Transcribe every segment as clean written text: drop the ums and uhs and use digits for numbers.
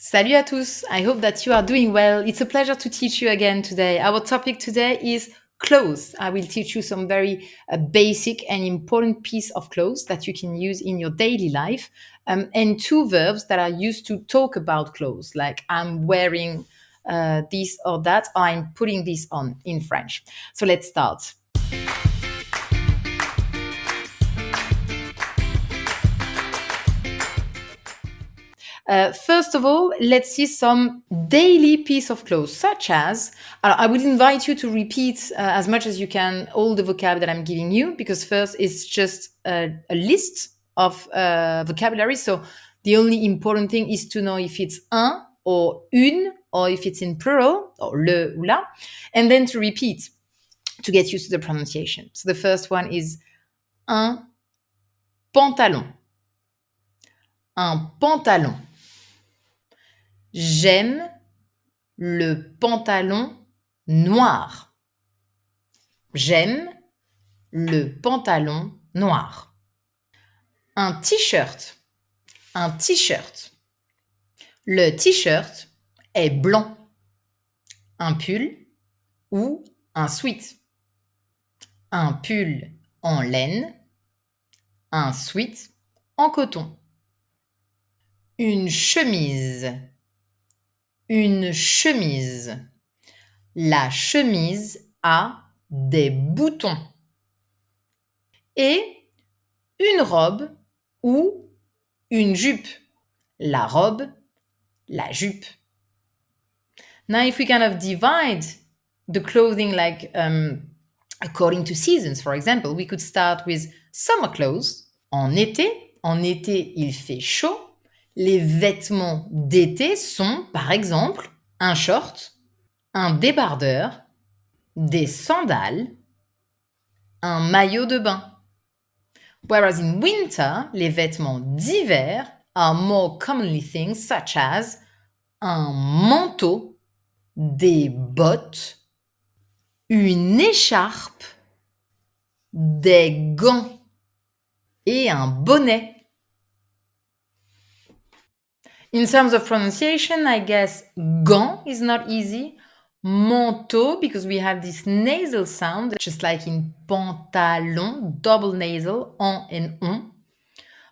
Salut à tous. I hope that you are doing well. It's a pleasure to teach you again today. Our topic today is clothes. I will teach you some very basic and important piece of clothes that you can use in your daily life, and two verbs that are used to talk about clothes, like I'm wearing this or that, or I'm putting this on in French. So let's start. First of all, let's see some daily piece of clothes, such as, I would invite you to repeat as much as you can all the vocab that I'm giving you, because first it's just a list of vocabulary. So the only important thing is to know if it's un or une, or if it's in plural, or le ou la, and then to repeat to get used to the pronunciation. So the first one is un pantalon. Un pantalon. J'aime le pantalon noir. J'aime le pantalon noir. Un t-shirt. Un t-shirt. Le t-shirt est blanc. Un pull ou un sweat. Un pull en laine. Un sweat en coton. Une chemise. Une chemise. La chemise a des boutons. Et une robe ou une jupe. La robe, la jupe. Now, if we kind of divide the clothing like according to seasons, for example, we could start with summer clothes. En été, il fait chaud. Les vêtements d'été sont, par exemple, un short, un débardeur, des sandales, un maillot de bain. Whereas in winter, les vêtements d'hiver are more commonly things such as un manteau, des bottes, une écharpe, des gants et un bonnet. In terms of pronunciation, I guess gant is not easy. Manteau, because we have this nasal sound, just like in pantalon, double nasal, en and on.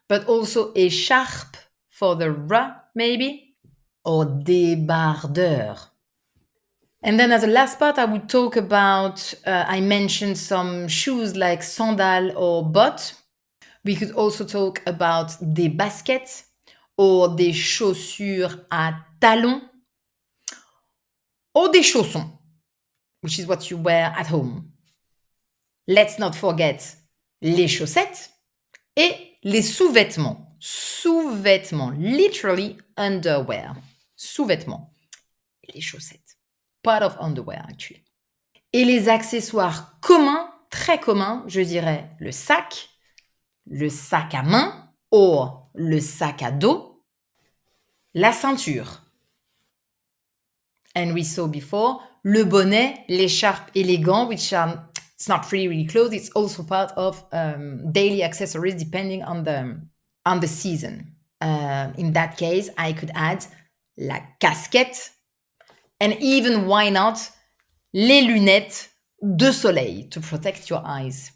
But also écharpe for the r, maybe, or débardeur. And then as a last part, I would talk about, I mentioned some shoes like sandal or botte. We could also talk about des baskets, or des chaussures à talons, or des chaussons, which is what you wear at home. Let's not forget les chaussettes et les sous-vêtements. Sous-vêtements, literally underwear. Sous-vêtements. Et les chaussettes. Part of underwear, actually. Et les accessoires communs, très communs, je dirais le sac à main, or le sac à dos, la ceinture. And we saw before, le bonnet, l'écharpe et les gants, which are, it's not really clothes, it's also part of daily accessories depending on the season. In that case, I could add la casquette, and even, why not, les lunettes de soleil to protect your eyes.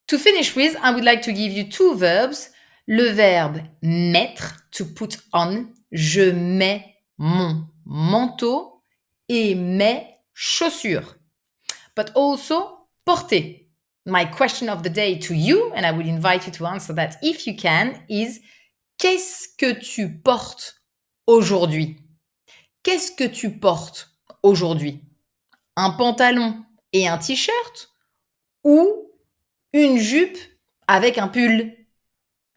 To finish with, I would like to give you two verbs. Le verbe mettre, to put on. Je mets mon manteau et mes chaussures. But also porter. My question of the day to you, and I would invite you to answer that if you can, is qu'est-ce que tu portes aujourd'hui? Qu'est-ce que tu portes aujourd'hui? Un pantalon et un t-shirt ou une jupe avec un pull?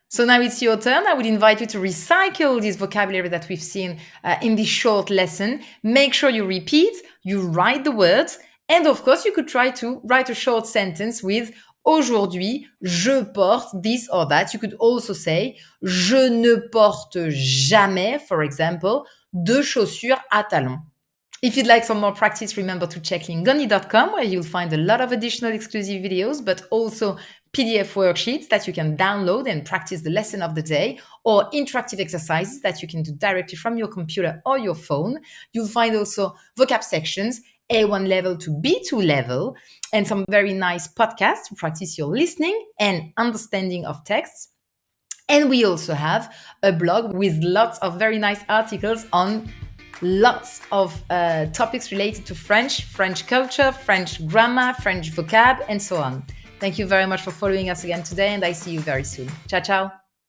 So now it's your turn. I would invite you to recycle this vocabulary that we've seen in this short lesson. Make sure you repeat, you write the words, and of course you could try to write a short sentence with aujourd'hui, je porte this or that. You could also say je ne porte jamais, for example, de chaussures à talons. If you'd like some more practice, remember to check lingoni.com, where you'll find a lot of additional exclusive videos, but also PDF worksheets that you can download and practice the lesson of the day, or interactive exercises that you can do directly from your computer or your phone. You'll find also vocab sections, A1 level to B2 level, and some very nice podcasts to practice your listening and understanding of texts. And we also have a blog with lots of very nice articles on lots of topics related to French, French culture, French grammar, French vocab, and so on. Thank you very much for following us again today, and I see you very soon. Ciao, ciao.